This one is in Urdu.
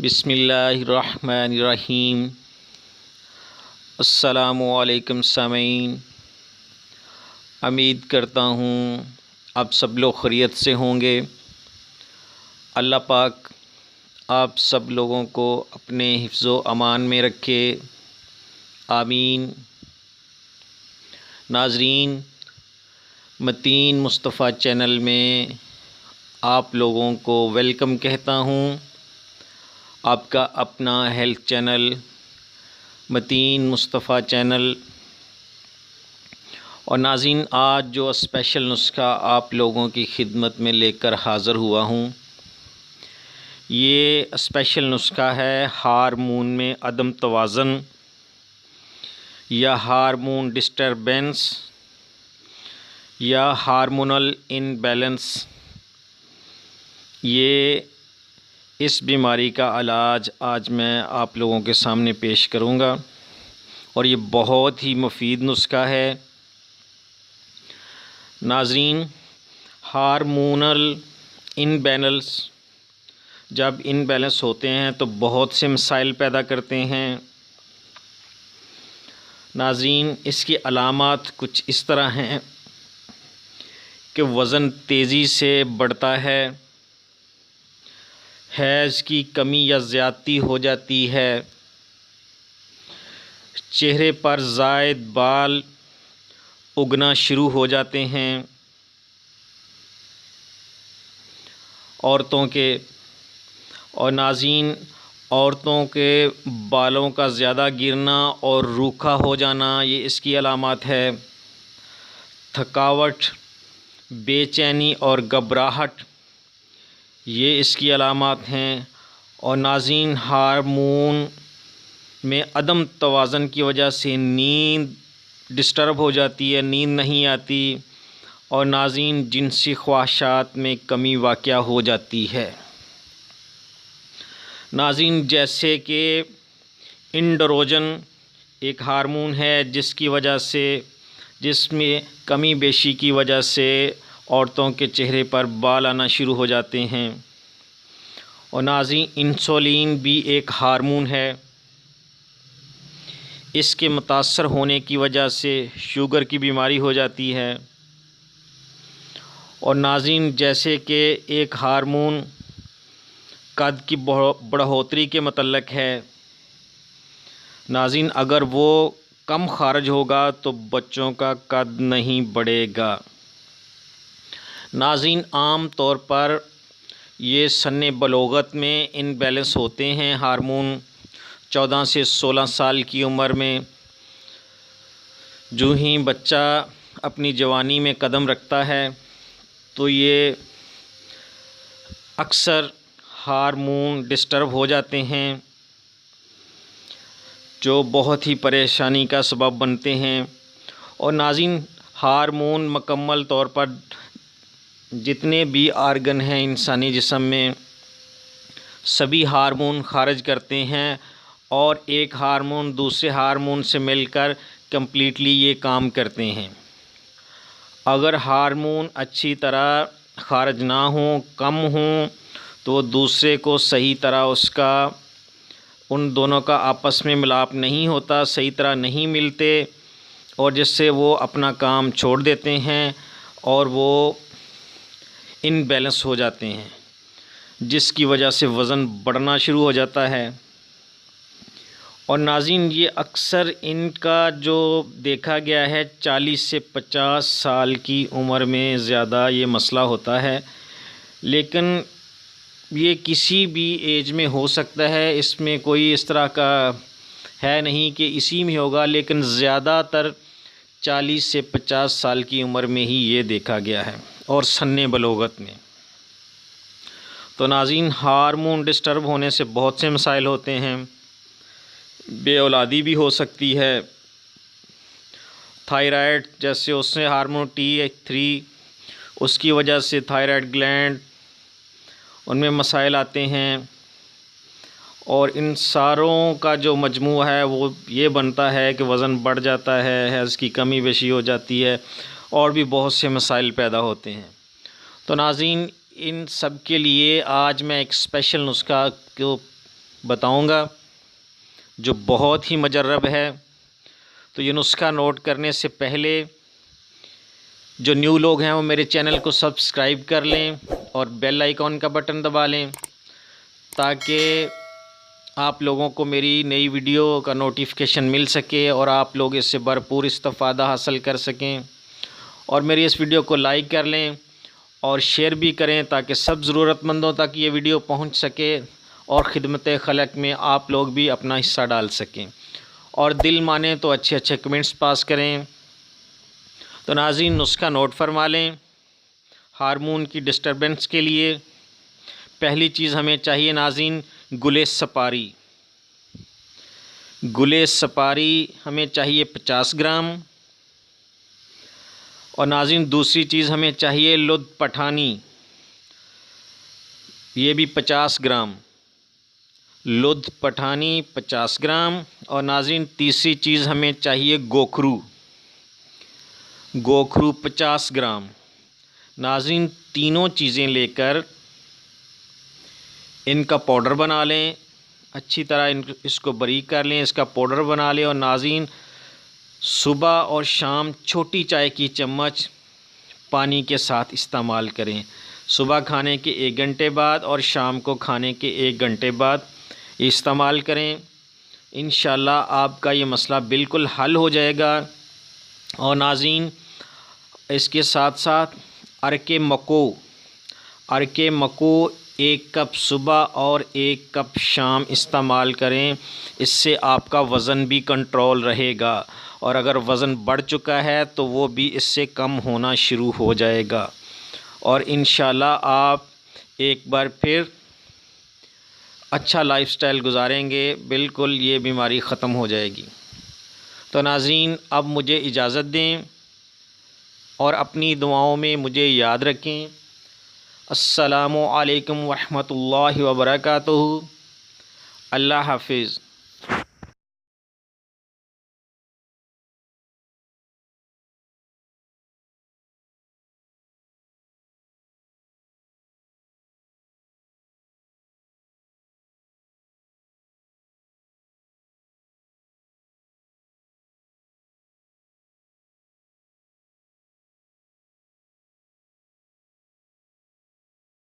بسم اللہ الرحمن الرحیم۔ السلام علیکم سامعین، امید کرتا ہوں آپ سب لوگ خیریت سے ہوں گے۔ اللہ پاک آپ سب لوگوں کو اپنے حفظ و امان میں رکھے، آمین۔ ناظرین، متین مصطفیٰ چینل میں آپ لوگوں کو ویلکم کہتا ہوں۔ آپ کا اپنا ہیلتھ چینل متین مصطفیٰ چینل۔ اور ناظرین، آج جو اسپیشل نسخہ آپ لوگوں کی خدمت میں لے کر حاضر ہوا ہوں، یہ اسپیشل نسخہ ہے ہارمون میں عدم توازن یا ہارمون ڈسٹربنس یا ہارمونل امبیلنس۔ یہ اس بیماری کا علاج آج میں آپ لوگوں کے سامنے پیش کروں گا، اور یہ بہت ہی مفید نسخہ ہے۔ ناظرین، ہارمونل امبیلنس جب امبیلنس ہوتے ہیں تو بہت سے مسائل پیدا کرتے ہیں۔ ناظرین، اس کی علامات کچھ اس طرح ہیں کہ وزن تیزی سے بڑھتا ہے، حیض کی کمی یا زیادتی ہو جاتی ہے، چہرے پر زائد بال اگنا شروع ہو جاتے ہیں، عورتوں کے اور ناظرین عورتوں کے بالوں کا زیادہ گرنا اور روکھا ہو جانا، یہ اس کی علامات ہے۔ تھکاوٹ، بے چینی اور گھبراہٹ، یہ اس کی علامات ہیں۔ اور ناظرین، ہارمون میں عدم توازن کی وجہ سے نیند ڈسٹرب ہو جاتی ہے، نیند نہیں آتی، اور ناظرین جنسی خواہشات میں کمی واقع ہو جاتی ہے۔ ناظرین، جیسے کہ انڈروجن ایک ہارمون ہے جس کی وجہ سے جس میں کمی بیشی کی وجہ سے عورتوں کے چہرے پر بال آنا شروع ہو جاتے ہیں۔ اور ناظرین، انسولین بھی ایک ہارمون ہے، اس کے متاثر ہونے کی وجہ سے شوگر کی بیماری ہو جاتی ہے۔ اور ناظرین، جیسے کہ ایک ہارمون قد کی بڑھوتری کے متعلق ہے، ناظرین اگر وہ کم خارج ہوگا تو بچوں کا قد نہیں بڑھے گا۔ ناظرین، عام طور پر یہ سن بلوغت میں امبیلنس ہوتے ہیں ہارمون۔ 14 سے 16 سال کی عمر میں جو ہی بچہ اپنی جوانی میں قدم رکھتا ہے تو یہ اکثر ہارمون ڈسٹرب ہو جاتے ہیں، جو بہت ہی پریشانی کا سبب بنتے ہیں۔ اور ناظرین، ہارمون مکمل طور پر جتنے بھی آرگن ہیں انسانی جسم میں سبھی ہارمون خارج کرتے ہیں، اور ایک ہارمون دوسرے ہارمون سے مل کر کمپلیٹلی یہ کام کرتے ہیں۔ اگر ہارمون اچھی طرح خارج نہ ہوں، کم ہوں، تو دوسرے کو صحیح طرح ان دونوں کا آپس میں ملاپ نہیں ہوتا، صحیح طرح نہیں ملتے، اور جس سے وہ اپنا کام چھوڑ دیتے ہیں اور وہ امبیلنس ہو جاتے ہیں، جس کی وجہ سے وزن بڑھنا شروع ہو جاتا ہے۔ اور ناظرین، یہ اکثر ان کا جو دیکھا گیا ہے 40 سے 50 سال کی عمر میں زیادہ یہ مسئلہ ہوتا ہے، لیکن یہ کسی بھی ایج میں ہو سکتا ہے، اس میں کوئی اس طرح کا ہے نہیں کہ اسی میں ہوگا، لیکن زیادہ تر 40 سے 50 سال کی عمر میں ہی یہ دیکھا گیا ہے، اور سن بلوغت میں۔ تو ناظرین، ہارمون ڈسٹرب ہونے سے بہت سے مسائل ہوتے ہیں، بے اولادی بھی ہو سکتی ہے، تھائرائڈ جیسے اس سے ہارمون T3 اس کی وجہ سے تھائرائڈ گلینڈ ان میں مسائل آتے ہیں، اور ان ساروں کا جو مجموعہ ہے وہ یہ بنتا ہے کہ وزن بڑھ جاتا ہے، حیض کی کمی بیشی ہو جاتی ہے، اور بھی بہت سے مسائل پیدا ہوتے ہیں۔ تو ناظرین، ان سب کے لیے آج میں ایک اسپیشل نسخہ کو بتاؤں گا جو بہت ہی مجرب ہے۔ تو یہ نسخہ نوٹ کرنے سے پہلے جو نیو لوگ ہیں وہ میرے چینل کو سبسکرائب کر لیں اور بیل آئیکن کا بٹن دبا لیں تاکہ آپ لوگوں کو میری نئی ویڈیو کا نوٹیفیکیشن مل سکے اور آپ لوگ اس سے بھرپور استفادہ حاصل کر سکیں، اور میری اس ویڈیو کو لائک کر لیں اور شیئر بھی کریں تاکہ سب ضرورت مندوں تک یہ ویڈیو پہنچ سکے اور خدمت خلق میں آپ لوگ بھی اپنا حصہ ڈال سکیں، اور دل مانے تو اچھے اچھے کمنٹس پاس کریں۔ تو ناظرین نسخہ نوٹ فرما لیں۔ ہارمون کی ڈسٹربنس کے لیے پہلی چیز ہمیں چاہیے ناظرین گل سپاری۔ گل سپاری ہمیں چاہیے 50 گرام، اور ناظرین دوسری چیز ہمیں چاہیے لد پٹھانی، یہ بھی 50 گرام، لد پٹھانی 50 گرام، اور ناظرین تیسری چیز ہمیں چاہیے گوکھرو، گوکھرو 50 گرام۔ ناظرین تینوں چیزیں لے کر ان کا پاؤڈر بنا لیں، اچھی طرح اس کو باریک کر لیں، اس کا پاؤڈر بنا لیں، اور ناظرین صبح اور شام چھوٹی چائے کی چمچ پانی کے ساتھ استعمال کریں، صبح کھانے کے 1 گھنٹے بعد اور شام کو کھانے کے 1 گھنٹے بعد استعمال کریں۔ انشاءاللہ آپ کا یہ مسئلہ بالکل حل ہو جائے گا۔ اور ناظرین اس کے ساتھ ساتھ عرق مکو 1 کپ صبح اور 1 کپ شام استعمال کریں، اس سے آپ کا وزن بھی کنٹرول رہے گا، اور اگر وزن بڑھ چکا ہے تو وہ بھی اس سے کم ہونا شروع ہو جائے گا، اور انشاءاللہ آپ ایک بار پھر اچھا لائف سٹائل گزاریں گے، بالکل یہ بیماری ختم ہو جائے گی۔ تو ناظرین اب مجھے اجازت دیں اور اپنی دعاؤں میں مجھے یاد رکھیں۔ السلام علیکم ورحمۃ اللہ وبرکاتہ۔ اللہ حافظ۔